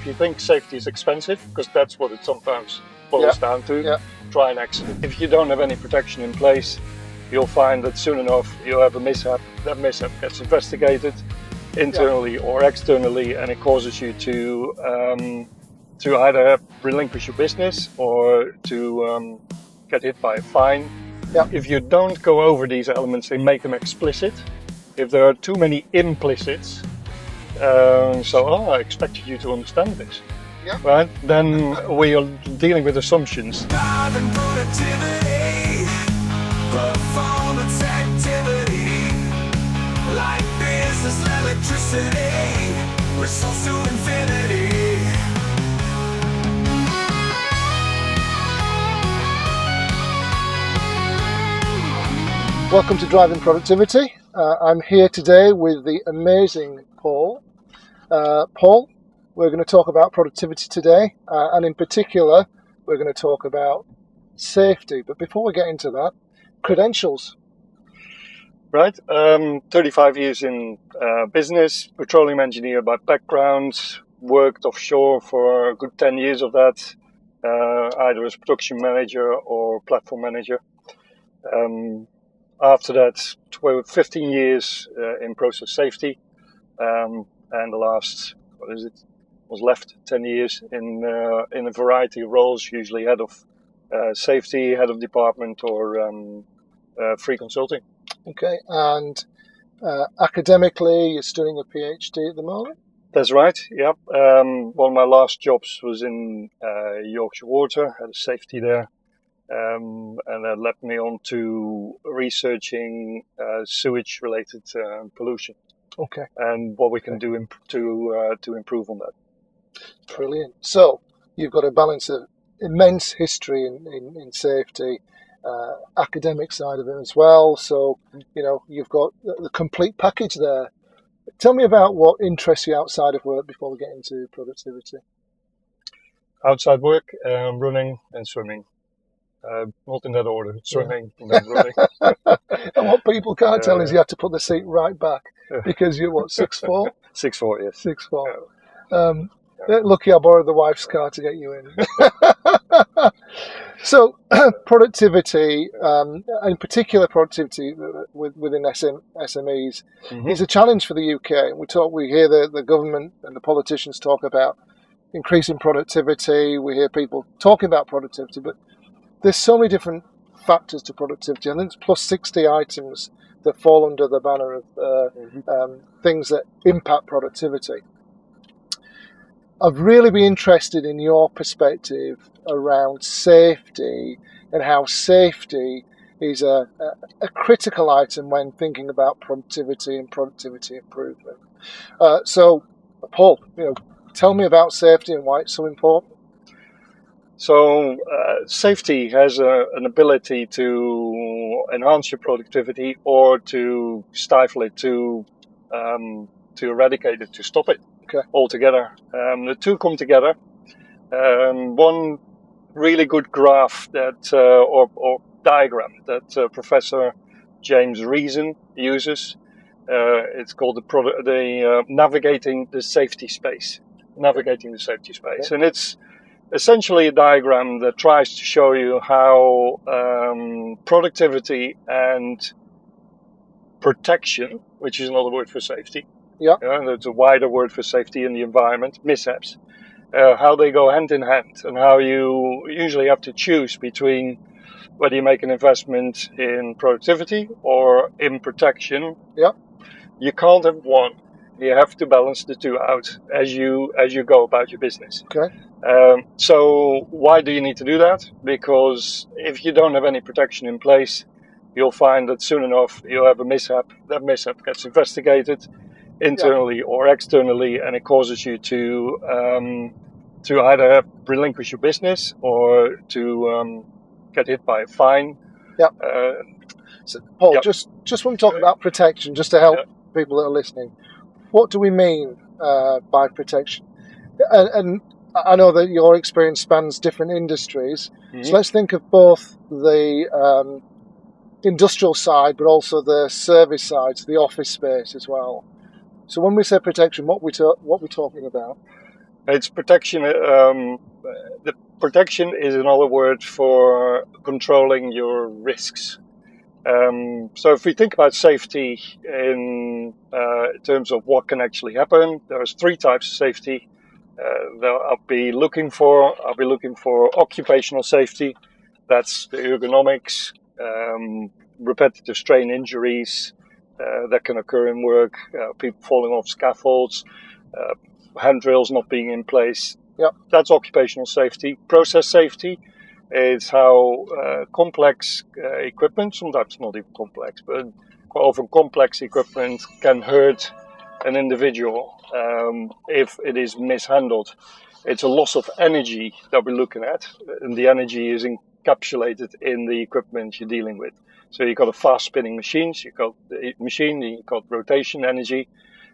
if you think safety is expensive, because that's what it sometimes boils down to, try an accident. If you don't have any protection in place, you'll find that soon enough you'll have a mishap. That mishap gets investigated internally or externally, and it causes you to either relinquish your business or to get hit by a fine. If you don't go over these elements and make them explicit, if there are too many implicits, I expected you to understand this, right? Then we are dealing with assumptions. Driving productivity, performance activity, like business electricity, resource to infinity. Welcome to Driving Productivity. I'm here today with the amazing Paul. Paul, we're going to talk about productivity today, and in particular, we're going to talk about safety. But before we get into that, credentials. Right, 35 years in business, petroleum engineer by background, worked offshore for a good 10 years of that, either as production manager or platform manager. After that, 15 years in process safety, and the last, was left 10 years in a variety of roles, usually head of safety, head of department, or free consulting. Okay, and academically, you're studying a PhD at the moment? That's right, yeah. One of my last jobs was in Yorkshire Water, had a safety there. And that led me on to researching sewage-related pollution. Okay. And what we can do to improve on that. Brilliant. So you've got a balance of immense history in safety, academic side of it as well. So you've got the complete package there. Tell me about what interests you outside of work before we get into productivity. Outside work, running and swimming. Not in that order, swimming and then running. And what people can't tell is you have to put the seat right back because you're, what, 6'4"? 6'4", yes. 6'4". Lucky I borrowed the wife's car to get you in. So, productivity, in particular productivity within SMEs, is a challenge for the UK. We hear the government and the politicians talk about increasing productivity. We hear people talking about productivity, but there's so many different factors to productivity. I think it's plus 60 items that fall under the banner of things that impact productivity. I'd really be interested in your perspective around safety and how safety is a critical item when thinking about productivity and productivity improvement. So, Paul, tell me about safety and why it's so important. So safety has an ability to enhance your productivity or to stifle it, to eradicate it, to stop it altogether. The two come together. One really good graph that or diagram that Professor James Reason uses. It's called the navigating the safety space. And it's essentially a diagram that tries to show you how productivity and protection, which is another word for safety, it's a wider word for safety in the environment, mishaps, how they go hand in hand, and how you usually have to choose between whether you make an investment in productivity or in protection. You can't have one. You have to balance the two out as you go about your business. Okay. So why do you need to do that? Because if you don't have any protection in place, you'll find that soon enough you'll have a mishap. That mishap gets investigated internally or externally, and it causes you to either relinquish your business or to get hit by a fine. So, Paul, just when we talk about protection, just to help people that are listening, what do we mean by protection? And I know that your experience spans different industries, so let's think of both the industrial side, but also the service side, so the office space as well. So when we say protection, what we talking about? It's protection. The protection is another word for controlling your risks. So if we think about safety in terms of what can actually happen, there's three types of safety that I'll be looking for. I'll be looking for occupational safety. That's the ergonomics, repetitive strain injuries that can occur in work, people falling off scaffolds, handrails not being in place. Yep. That's occupational safety. Process safety is how complex equipment, sometimes not even complex, but quite often complex equipment can hurt an individual if it is mishandled. It's a loss of energy that we're looking at, and the energy is encapsulated in the equipment you're dealing with. So you've got a fast spinning machine, you've got the machine, you've got rotation energy,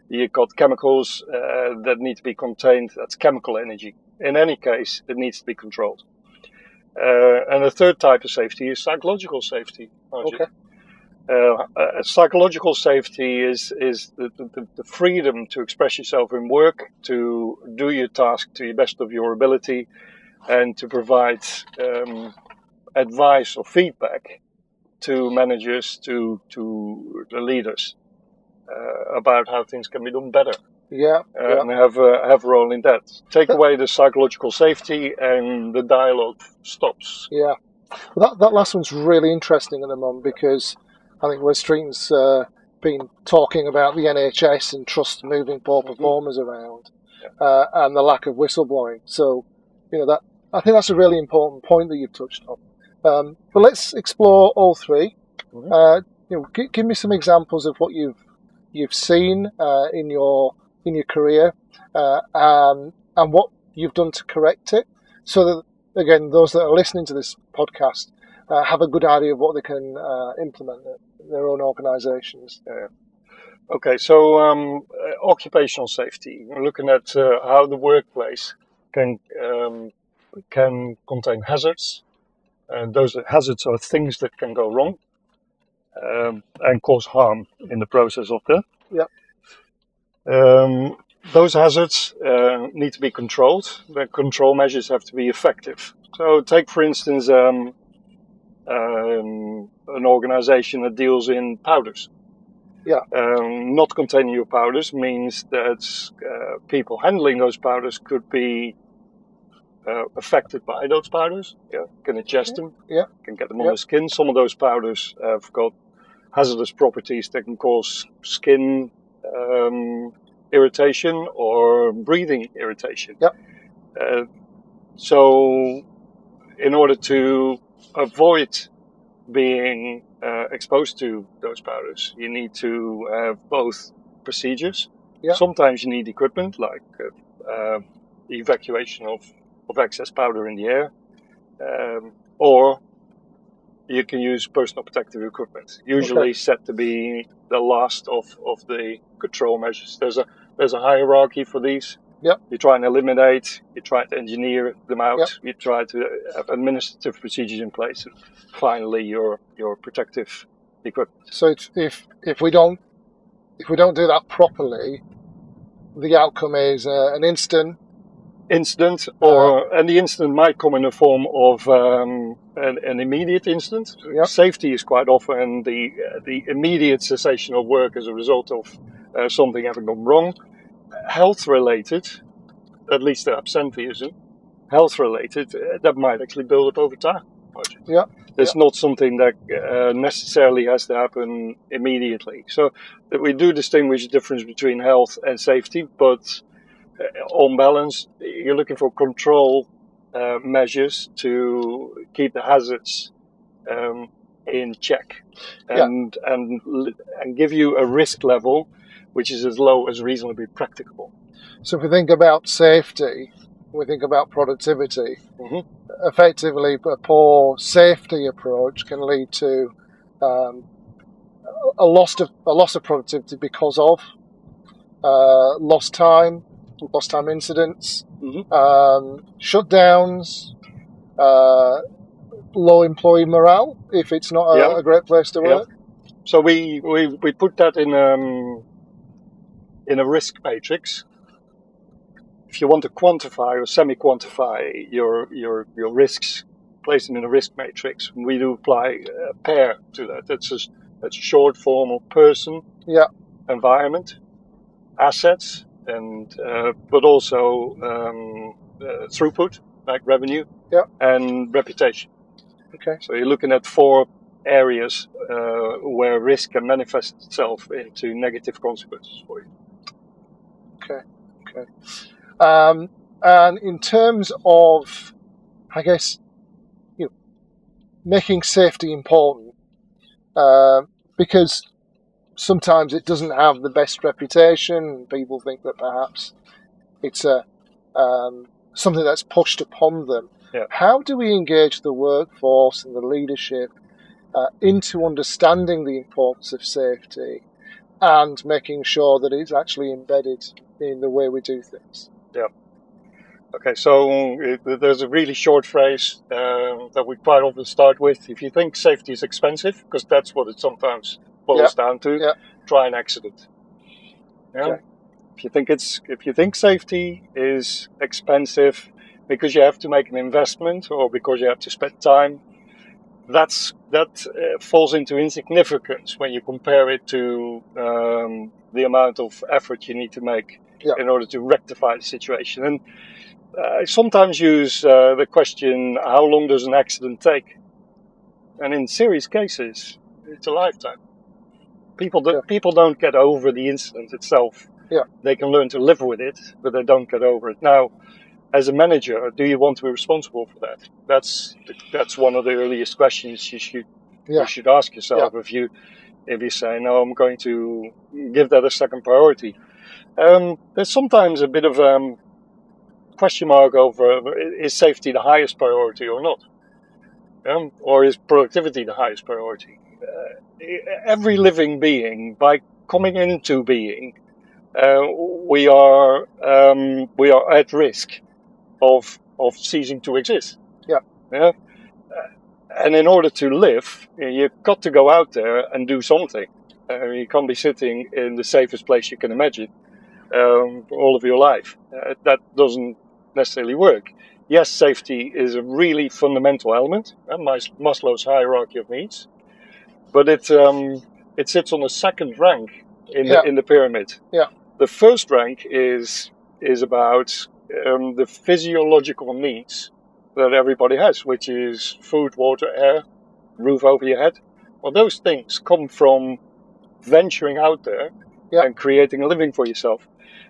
you've got chemicals that need to be contained. That's chemical energy. In any case, it needs to be controlled. And the third type of safety is psychological safety. Okay. Psychological safety is the freedom to express yourself in work, to do your task to the best of your ability, and to provide advice or feedback to managers, to the leaders about how things can be done better. Yeah. And have a role in that. Take away the psychological safety, and the dialogue stops. Yeah. Well, that last one's really interesting at the moment, because I think Wes Streeton's been talking about the NHS and trust moving poor performers around, and the lack of whistleblowing. So, that I think that's a really important point that you've touched on. But let's explore all three. Give me some examples of what you've seen in your career, and what you've done to correct it, so that, again, those that are listening to this podcast have a good idea of what they can implement in their own organisations. Okay, so occupational safety. We're looking at how the workplace can contain hazards, and those hazards are things that can go wrong and cause harm in the process of that. Yeah. Those hazards need to be controlled. The control measures have to be effective. So take, for instance, an organization that deals in powders. Yeah. Not containing your powders means that people handling those powders could be affected by those powders. Can ingest them. Can get them on the skin. Some of those powders have got hazardous properties that can cause skin irritation or breathing irritation. So in order to avoid being exposed to those powders, you need to have both procedures. Sometimes you need equipment, like the evacuation of excess powder in the air, or you can use personal protective equipment, usually set to be the last of the control measures. There's a hierarchy for these. You try and eliminate, you try to engineer them out, you try to have administrative procedures in place, and finally your protective equipment. So if we don't do that properly, the outcome is an incident, and the incident might come in the form of an immediate incident. Safety is quite often the immediate cessation of work as a result of something having gone wrong. Health related, at least the absenteeism, health related, that might actually build up over time. It's not something that necessarily has to happen immediately. So that we do distinguish the difference between health and safety, but on balance, you're looking for control measures to keep the hazards in check, and give you a risk level which is as low as reasonably practicable. So if we think about safety, we think about productivity. Effectively, a poor safety approach can lead to a loss of productivity because of lost time incidents, shutdowns, low employee morale if it's not a great place to work. So we put that in a risk matrix, if you want to quantify or semi-quantify your risks, place them in a risk matrix. We do apply a pair to that. That's a short form of person, environment, assets, and but also throughput, like revenue, and reputation. Okay. So you're looking at 4 areas where risk can manifest itself into negative consequences for you. Okay. And in terms of, I guess, making safety important, because sometimes it doesn't have the best reputation. People think that perhaps it's something that's pushed upon them. Yeah. How do we engage the workforce and the leadership into understanding the importance of safety and making sure that it's actually embedded in the way we do things? Yeah. Okay, so there's a really short phrase that we quite often start with. If you think safety is expensive, because that's what it sometimes boils down to, try an accident. Yeah? Okay. If you think safety is expensive because you have to make an investment or because you have to spend time, that falls into insignificance when you compare it to the amount of effort you need to make in order to rectify the situation. And I sometimes use the question, how long does an accident take? And in serious cases, it's a lifetime. People don't get over the incident itself. Yeah. They can learn to live with it, but they don't get over it. Now, as a manager, do you want to be responsible for that? That's one of the earliest questions you should ask yourself if you say, no, I'm going to give that a second priority. There's sometimes a bit of question mark over, is safety the highest priority or not? Or is productivity the highest priority? Every living being, by coming into being, we are at risk of ceasing to exist. Yeah. And in order to live, you've got to go out there and do something. You can't be sitting in the safest place you can imagine all of your life. That doesn't necessarily work. Yes, safety is a really fundamental element, Maslow's hierarchy of needs, but it sits on the second rank in the pyramid. Yeah. The first rank is about the physiological needs that everybody has, which is food, water, air, roof over your head. Well, those things come from venturing out there and creating a living for yourself,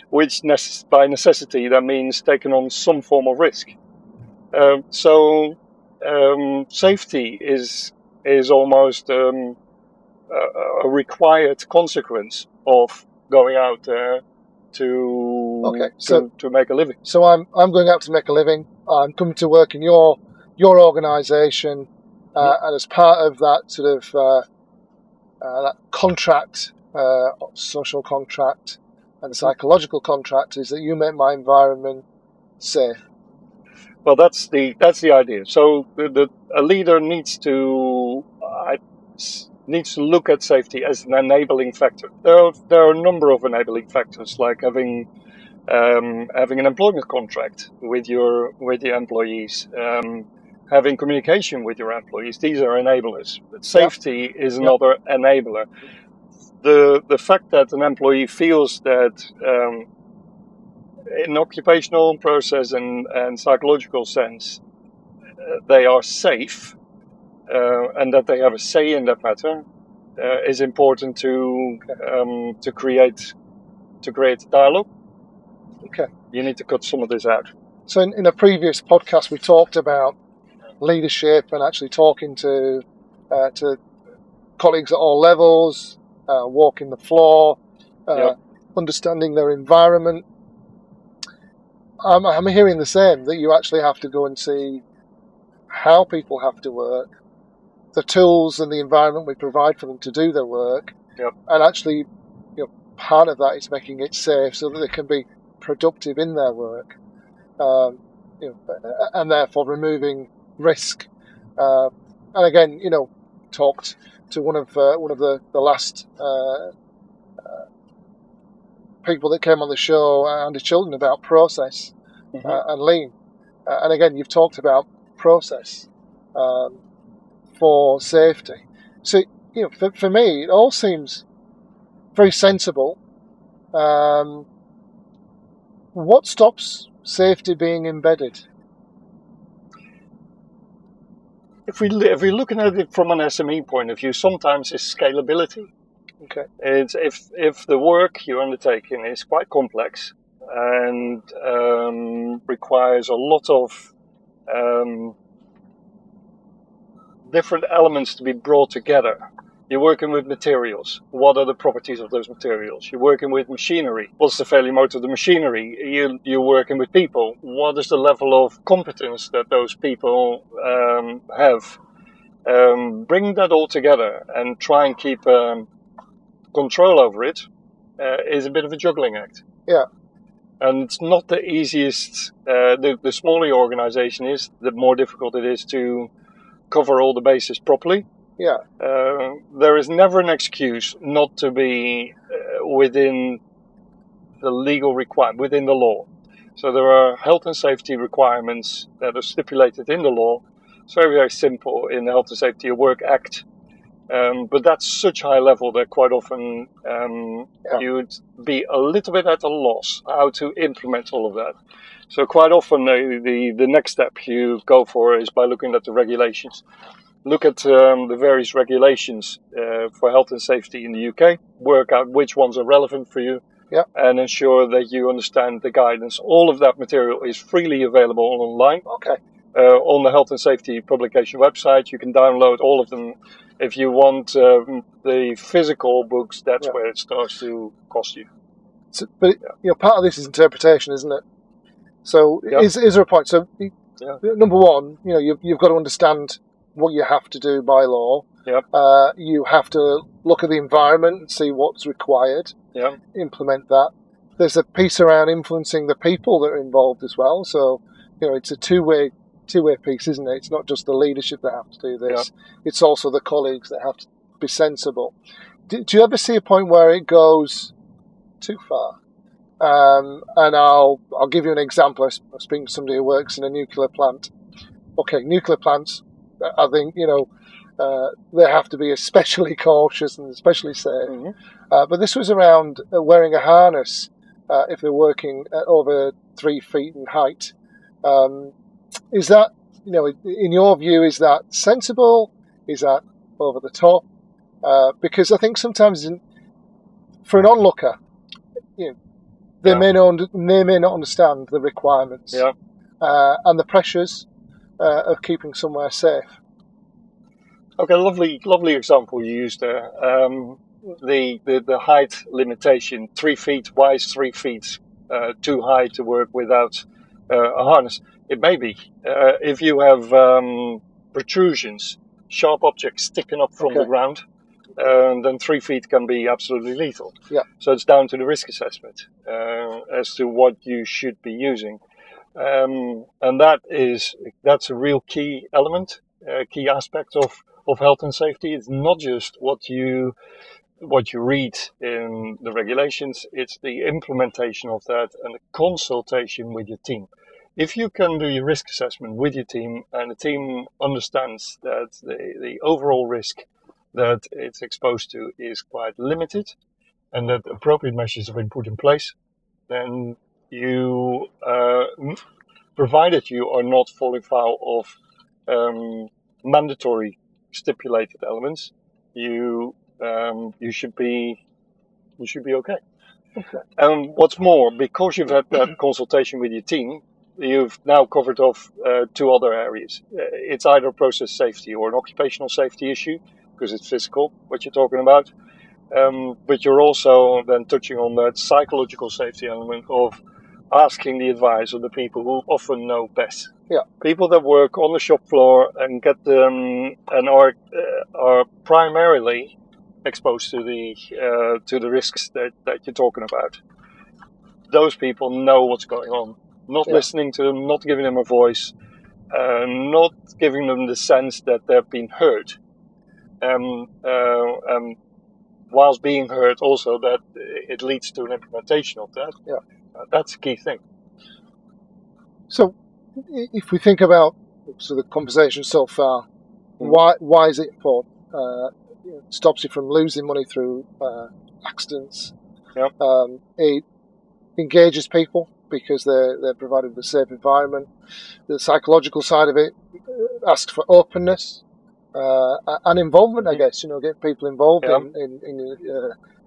which by necessity that means taking on some form of risk. So safety is almost a required consequence of going out there to make a living. So I'm going out to make a living. I'm coming to work in your organisation, and as part of that sort of that contract, social contract and psychological contract, is that you make my environment safe. Well, that's the idea. So a leader needs to look at safety as an enabling factor. There are a number of enabling factors, like having an employment contract with your employees, having communication with your employees. These are enablers. But safety is another enabler. The fact that an employee feels that in occupational process and psychological sense they are safe and that they have a say in that matter is important to create dialogue. Okay. You need to cut some of this out. So in a previous podcast, we talked about leadership and actually talking to colleagues at all levels, walking the floor, understanding their environment. I'm hearing the same, that you actually have to go and see how people have to work, the tools and the environment we provide for them to do their work, and actually, part of that is making it safe so that they can be productive in their work, and therefore removing risk. And again, talked to one of the last people that came on the show, Andy Chilton, about process and lean. And again, you've talked about process for safety. So, for me, it all seems very sensible. What stops safety being embedded? If we're looking at it from an SME point of view, sometimes it's scalability. Okay. It's if the work you're undertaking is quite complex and requires a lot of different elements to be brought together. You're working with materials. What are the properties of those materials? You're working with machinery. What's the failure mode of the machinery? You're working with people. What is the level of competence that those people have? Bring that all together and try and keep control over it is a bit of a juggling act. Yeah. And it's not the easiest. The smaller your organization is, the more difficult it is to cover all the bases properly. Yeah. There is never an excuse not to be within the legal requirement, within the law. So there are health and safety requirements that are stipulated in the law. It's very, very simple in the Health and Safety at Work Act. But that's such high level that quite often you would be a little bit at a loss how to implement all of that. So quite often the next step you go for is by looking at the regulations. Look at the various regulations for health and safety in the UK, work out which ones are relevant for you, and ensure that you understand the guidance. All of that material is freely available online. Okay. On the Health and Safety publication website, you can download all of them. If you want the physical books, that's where it starts to cost you. So, but part of this is interpretation, isn't it? So is there a point? So number one, you've got to understand what you have to do by law. Yep. You have to look at the environment and see what's required. Yeah. Implement that. There's a piece around influencing the people that are involved as well. So it's a two-way piece, isn't it? It's not just the leadership that have to do this. It's also the colleagues that have to be sensible. Do you ever see a point where it goes too far? And I'll give you an example. I was speaking to somebody who works in a nuclear plant. Okay, nuclear plants, I think, they have to be especially cautious and especially safe. Mm-hmm. But this was around wearing a harness if they're working at over 3 feet in height. Is that, in your view, is that sensible? Is that over the top? Because I think sometimes for an onlooker, they may not understand the requirements and the pressures of keeping somewhere safe. Okay, lovely example you used there. The height limitation, 3 feet. Why is 3 feet too high to work without a harness? It may be. If you have protrusions, sharp objects sticking up from the ground, then 3 feet can be absolutely lethal. Yeah. So it's down to the risk assessment as to what you should be using. And that's a real key element, key aspect of health and safety. It's not just what you read in the regulations, it's the implementation of that and the consultation with your team. If you can do your risk assessment with your team and the team understands that the overall risk that it's exposed to is quite limited and that appropriate measures have been put in place, then you, provided you are not falling foul of mandatory stipulated elements, you should be okay. And what's more, because you've had that consultation with your team, you've now covered off 2 other areas. It's either process safety or an occupational safety issue, because it's physical, what you're talking about. But you're also then touching on that psychological safety element of asking the advice of the people who often know best. Yeah. People that work on the shop floor and get them and are primarily exposed to the risks that you're talking about. Those people know what's going on. Not listening to them, not giving them a voice, not giving them the sense that they've been heard. whilst being heard, also that it leads to an implementation of that. Yeah. That's a key thing. So, if we think about the conversation so far, why is it important? It stops you from losing money through accidents. Yep. It engages people because they're provided with a safe environment. The psychological side of it asks for openness and involvement, I guess. Get people involved in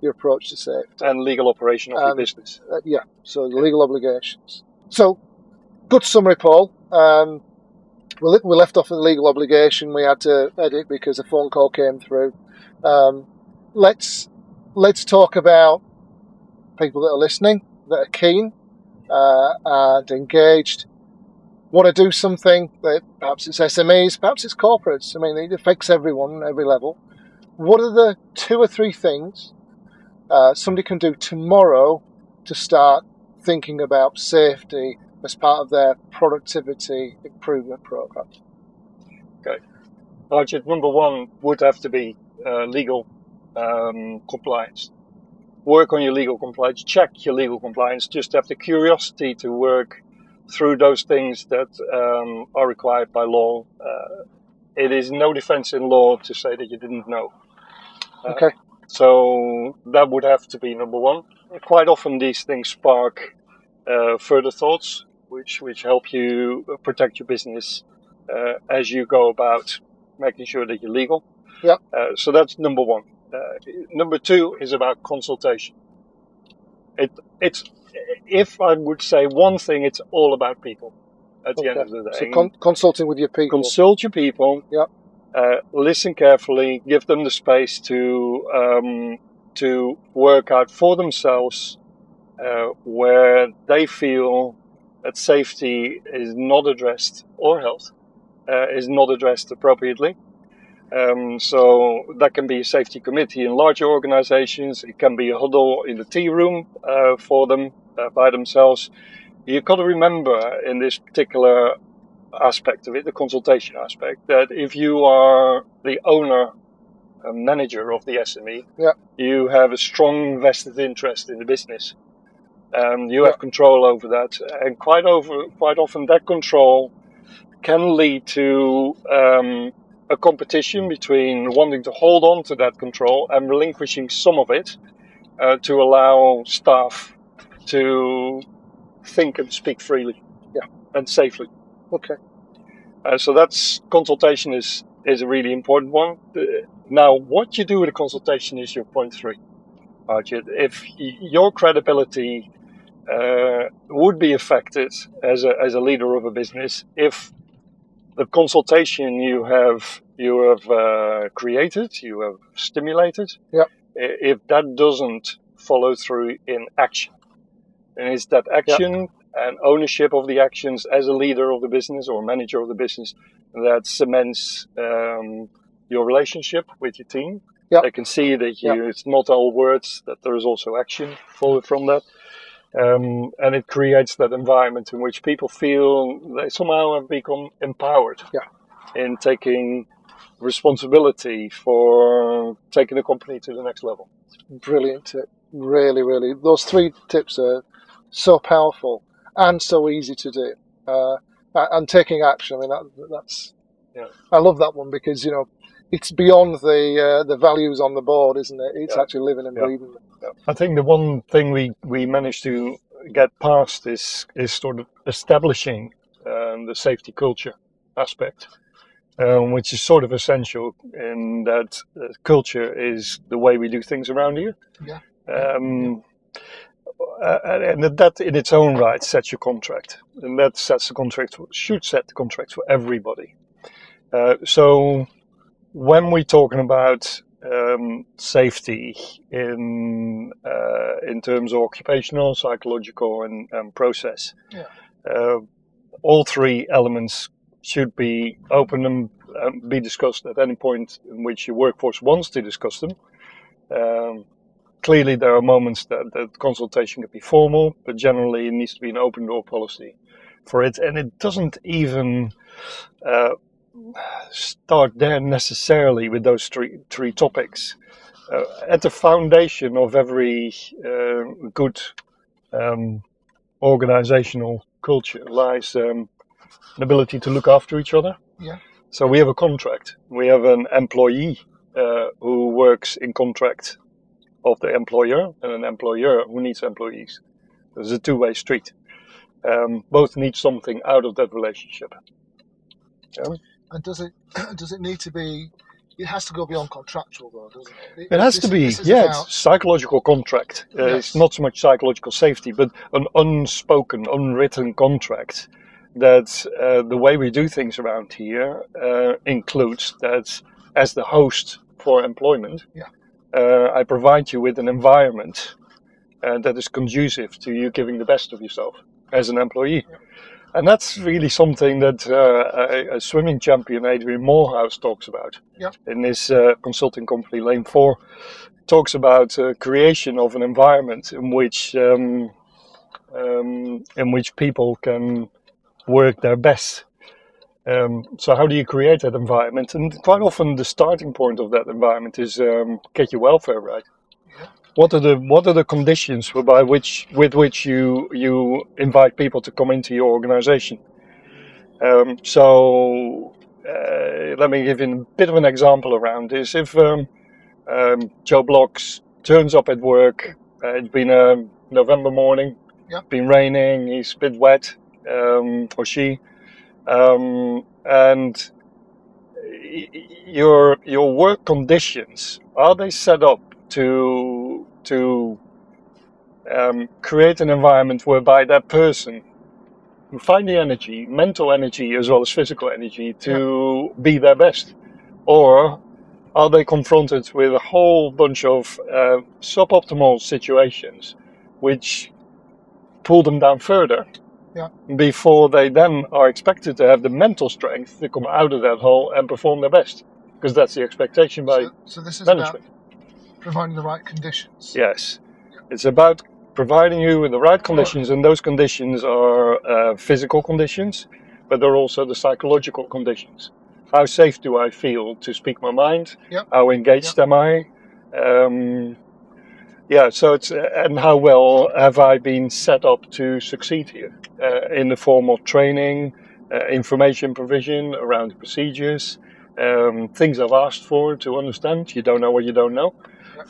your approach to safety. And legal operation of your business. So the legal obligations. So, good summary, Paul. We left off at the legal obligation. We had to edit because a phone call came through. Let's talk about people that are listening, that are keen and engaged, want to do something. That perhaps it's SMEs, perhaps it's corporates. I mean, it affects everyone, every level. What are the 2 or 3 things somebody can do tomorrow to start thinking about safety as part of their productivity improvement program? Okay. Budget number 1 would have to be legal compliance. Work on your legal compliance, check your legal compliance, just have the curiosity to work through those things that are required by law. It is no defense in law to say that you didn't know. Okay. So that would have to be number 1. Quite often these things spark further thoughts, which help you protect your business as you go about making sure that you're legal. Yeah. So that's number 1. Number 2 is about consultation. It's if I would say one thing, it's all about people at the end of the day. So consulting with your people. Consult your people. Yeah. Listen carefully. Give them the space to work out for themselves where they feel that safety is not addressed, or health is not addressed appropriately. So that can be a safety committee in larger organizations. It can be a huddle in the tea room for them by themselves. You've got to remember in this particular aspect of it, the consultation aspect, that if you are the owner and manager of the SME, you have a strong vested interest in the business. You have control over that, and quite often that control can lead to a competition between wanting to hold on to that control and relinquishing some of it to allow staff to think and speak freely and safely. Okay. So that's consultation is a really important one. Now, what you do with a consultation is your point 3. If your credibility would be affected as a leader of a business if the consultation you have created, you have stimulated, if that doesn't follow through in action, and it's that action and ownership of the actions as a leader of the business or manager of the business that cements your relationship with your team. They can see that it's not all words, that there is also action followed from that. And it creates that environment in which people feel they somehow have become empowered in taking responsibility for taking the company to the next level. Brilliant tip. Really, really. Those 3 tips are so powerful and so easy to do. And taking action, I mean, that's... I love that one because, it's beyond the values on the board, isn't it? It's actually living and breathing them. I think the one thing we managed to get past is sort of establishing the safety culture aspect, which is sort of essential in that culture is the way we do things around here. And that in its own right sets your contract, and that should set the contract for everybody. So when we're talking about safety in terms of occupational, psychological, and process, all 3 elements should be open and be discussed at any point in which your workforce wants to discuss them. Clearly, there are moments that consultation can be formal, but generally it needs to be an open door policy for it, and it doesn't even start there necessarily with those three topics. at the foundation of every good organizational culture lies an ability to look after each other. Yeah. So we have a contract. We have an employee who works in contract of the employer, and an employer who needs employees. There's a two-way street. Both need something out of that relationship. Yeah. And does it need to be? It has to go beyond contractual, though, doesn't it? It has to be. Yeah, it's psychological contract. Yes. It's not so much psychological safety, but an unspoken, unwritten contract that the way we do things around here includes that as the host for employment, I provide you with an environment that is conducive to you giving the best of yourself as an employee. Yeah. And that's really something that a swimming champion, Adrian Morehouse, talks about in his consulting company, Lane 4. Talks about creation of an environment in which people can work their best. So how do you create that environment? And quite often the starting point of that environment is get your welfare right. What are the conditions with which you invite people to come into your organization? So let me give you a bit of an example around this. If Joe Blocks turns up at work, it's been a November morning, been raining, he's a bit wet, or she, and your work conditions, are they set up to create an environment whereby that person can find the energy, mental energy as well as physical energy, to be their best? Or are they confronted with a whole bunch of suboptimal situations which pull them down further before they then are expected to have the mental strength to come out of that hole and perform their best? Because that's the expectation by so this is management. About providing the right conditions. Yes. It's about providing you with the right conditions, and those conditions are physical conditions, but they're also the psychological conditions. How safe do I feel to speak my mind? How engaged am I? So it's and how well have I been set up to succeed here in the form of training, information provision around the procedures, things I've asked for to understand. You don't know what you don't know.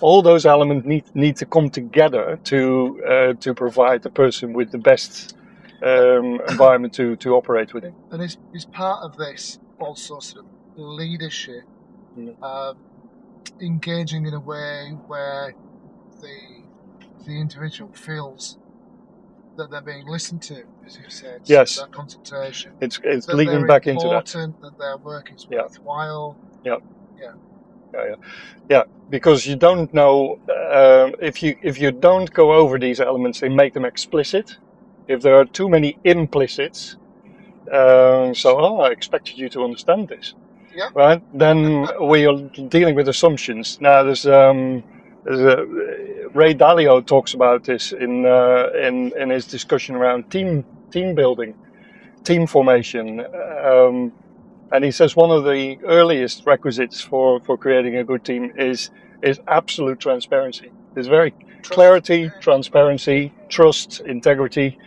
All those elements need to come together to provide the person with the best environment to operate within. And is part of this also sort of leadership, engaging in a way where the individual feels that they're being listened to, as you said. Yes. So that consultation. It's leading back into that. That their work is worthwhile. Yeah, because you don't know if you don't go over these elements and make them explicit. If there are too many implicits, I expected you to understand this, right? Then we are dealing with assumptions. Now there's Ray Dalio talks about this in his discussion around team building, team formation. And he says one of the earliest requisites for creating a good team is absolute transparency. There's clarity, transparency, trust, integrity.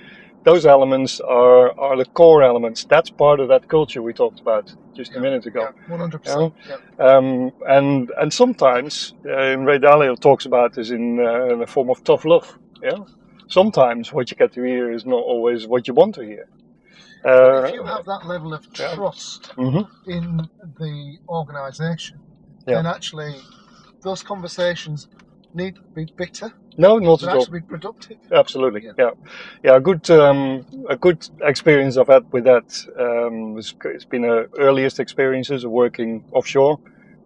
Those elements are the core elements. That's part of that culture we talked about just a minute ago. 100%. And sometimes, and Ray Dalio talks about this in the form of tough love. Sometimes what you get to hear is not always what you want to hear. If you have that level of trust in the organisation, then actually those conversations need to be bitter. No, not at all. Actually be productive. Absolutely, A good experience I've had with that. It's been earliest experiences of working offshore,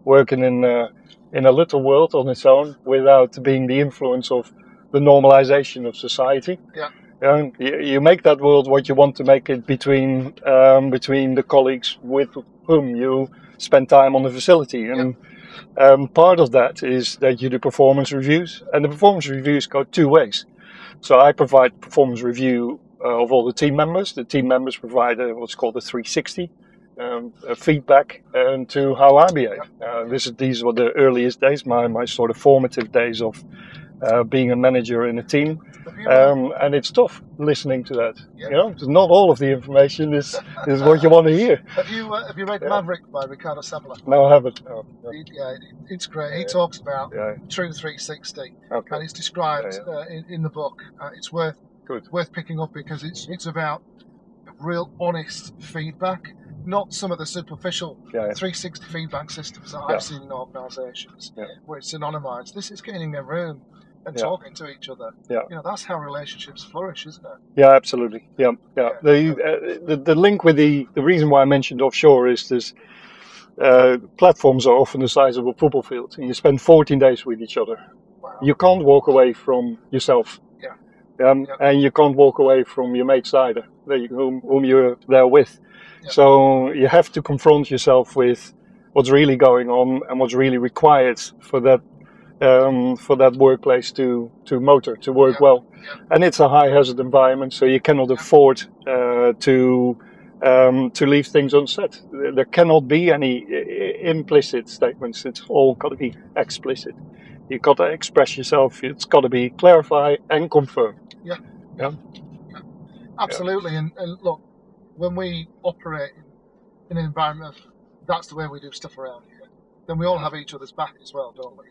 working in a little world on its own without being the influence of the normalization of society. You make that world what you want to make it between the colleagues with whom you spend time on the facility. And part of that is that you do performance reviews, and the performance reviews go two ways. So I provide performance review of all the team members. The team members provide what's called a 360 feedback to how I behave. These were the earliest days, my sort of formative days of being a manager in a team. And it's tough listening to that. You know, 'cause not all of the information is what you want to hear. Have you read Maverick by Ricardo Sabala? No, I haven't. No. It's great. He talks about True 360, and it's described in the book. It's worth picking up because it's about real honest feedback, not some of the superficial 360 feedback systems that I've seen in organisations where it's anonymised. This is getting in a room and talking to each other. You know, that's how relationships flourish, isn't it? Yeah, absolutely. Yeah. The link with the reason why I mentioned offshore is this. Platforms are often the size of a football field, and you spend 14 days with each other. Wow. You can't walk away from yourself, and you can't walk away from your mates either, whom you're there with. So you have to confront yourself with what's really going on and what's really required for that workplace to work well. And it's a high hazard environment, so you cannot afford to leave things unsaid. There cannot be any implicit statements. It's all got to be explicit. You've got to express yourself. It's got to be clarify and confirm. Yeah. Absolutely. And look, when we operate in an environment of that's the way we do stuff around here, then we all have each other's back as well, don't we?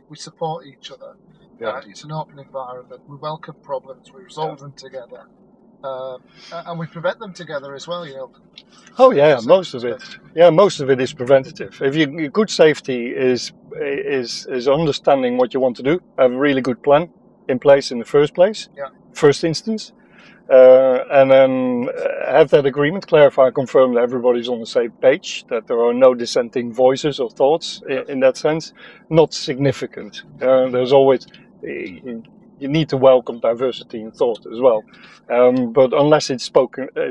We support each other. It's an open environment. We welcome problems. We resolve them together. And we prevent them together as well, you know. Oh yeah, most of it. Yeah, most of it is preventative. Good safety is understanding what you want to do, have a really good plan in place in the first instance, and then have that agreement, clarify, confirm that everybody's on the same page, that there are no dissenting voices or thoughts in that sense. Not significant. There's always. You need to welcome diversity in thought as well, but unless it's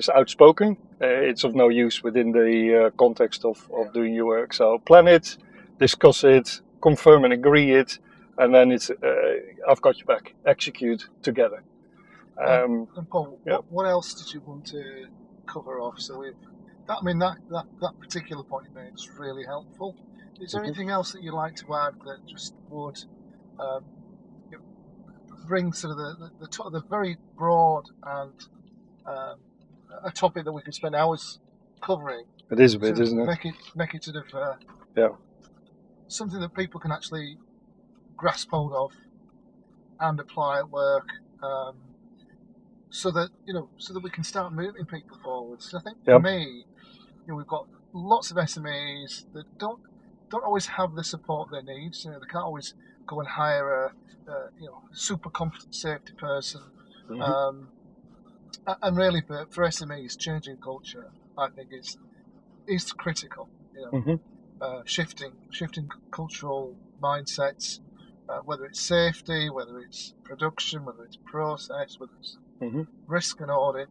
outspoken, it's of no use within the context of doing your work. So plan it, discuss it, confirm and agree it, and then it's I've got your back. Execute together. And Paul, what else did you want to cover off? So that particular point you made is really helpful. Is there anything else that you'd like to add that just would bring sort of the very broad and a topic that we could spend hours covering? It is a bit, isn't it? Make it sort of something that people can actually grasp hold of and apply at work, so that we can start moving people forward. So I think for me, we've got lots of SMEs that don't always have the support they need. So they can't always go and hire a super competent safety person. And really for SMEs, changing culture, I think is critical. Shifting cultural mindsets, whether it's safety, whether it's production, whether it's process, whether it's risk and audit.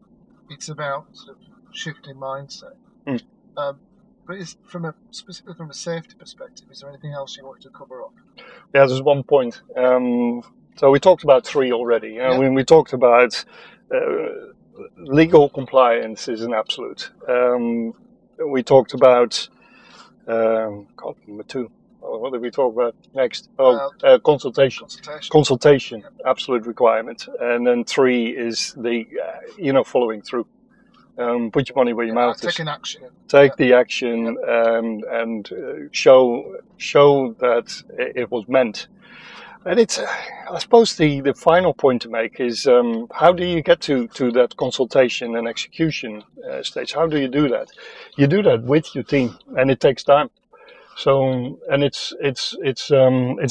It's about sort of shifting mindset. But specifically from a safety perspective, is there anything else you want to cover up? Yeah, there's one point. So we talked about three already. When we talked about legal compliance is an absolute. We talked about number two. What did we talk about next? Consultation. Consultation, absolute requirement. And then three is the following through. Put your money where your mouth is. Taking action. Take the action and show that it was meant. And it's, I suppose, the final point to make is how do you get to that consultation and execution stage? How do you do that? You do that with your team, and it takes time. So, and it's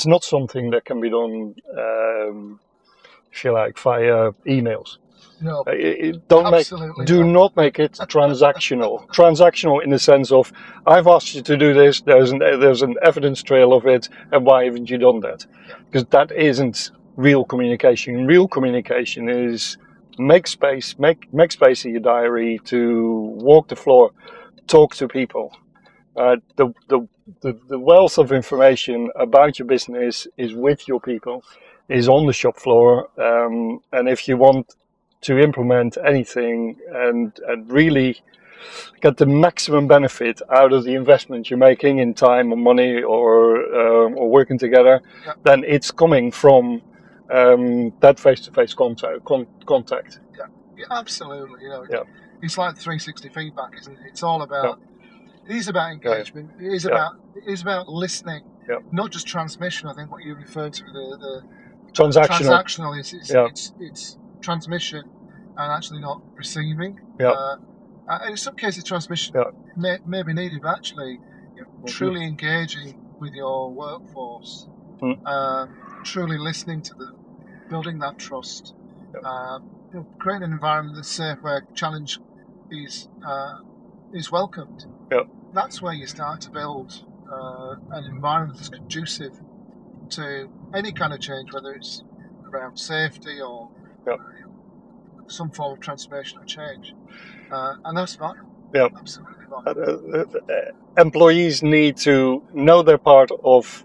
not something that can be done, if you like, via emails. No, do not make it transactional. Transactional in the sense of, I've asked you to do this. There's an evidence trail of it, and why haven't you done that? Because that isn't real communication. Real communication is make space in your diary to walk the floor, talk to people. The wealth of information about your business is with your people, is on the shop floor, and if you want to implement anything and really get the maximum benefit out of the investment you're making in time or money or working together, then it's coming from that face-to-face contact. Yeah, absolutely. It's like 360 feedback, isn't it? It's all about. It is about engagement. It is about listening, not just transmission. I think what you referred to the transactional is it's transmission and actually not receiving. In some cases, transmission may be needed, but actually truly engaging with your workforce, truly listening to them, building that trust, creating an environment that's safe where challenge is welcomed. That's where you start to build an environment that's conducive to any kind of change, whether it's around safety or some form of transformation or change. And that's vital. Absolutely vital. Employees need to know they're part of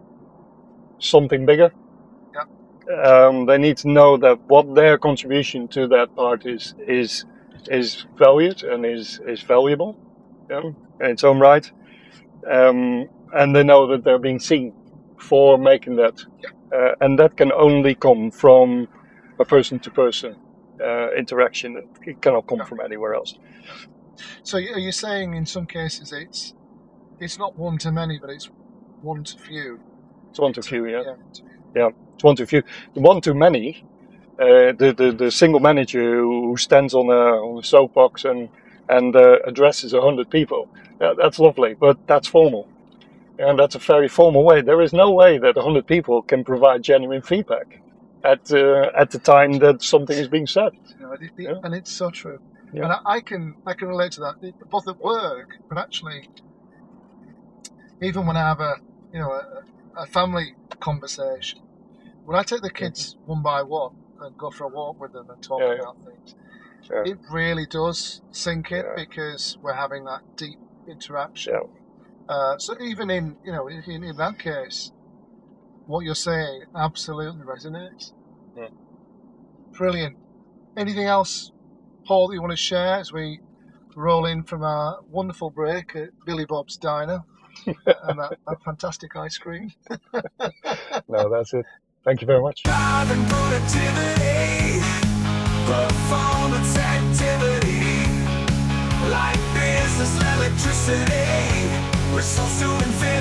something bigger. They need to know that what their contribution to that part is valued and is valuable in its own right. And they know that they're being seen for making that. And that can only come from a person-to-person interaction. It cannot come from anywhere else. So are you saying in some cases it's not one to many, but it's one to few? It's one to few, it's one to few. The one to many, the single manager who stands on a soapbox and addresses 100 people, that's lovely, but that's formal. And that's a very formal way. There is no way that 100 people can provide genuine feedback at the time that something is being said. And it's so true. And I can relate to that, both at work, but actually, even when I have a family conversation, when I take the kids one by one and go for a walk with them and talk about things, it really does sink in because we're having that deep interaction. So even in that case, what you're saying absolutely resonates. Brilliant. Anything else, Paul, that you want to share as we roll in from our wonderful break at Billy Bob's Diner and that fantastic ice cream? No, that's it. Thank you very much. Driving productivity, performance activity, like business electricity, we're so soon infinity.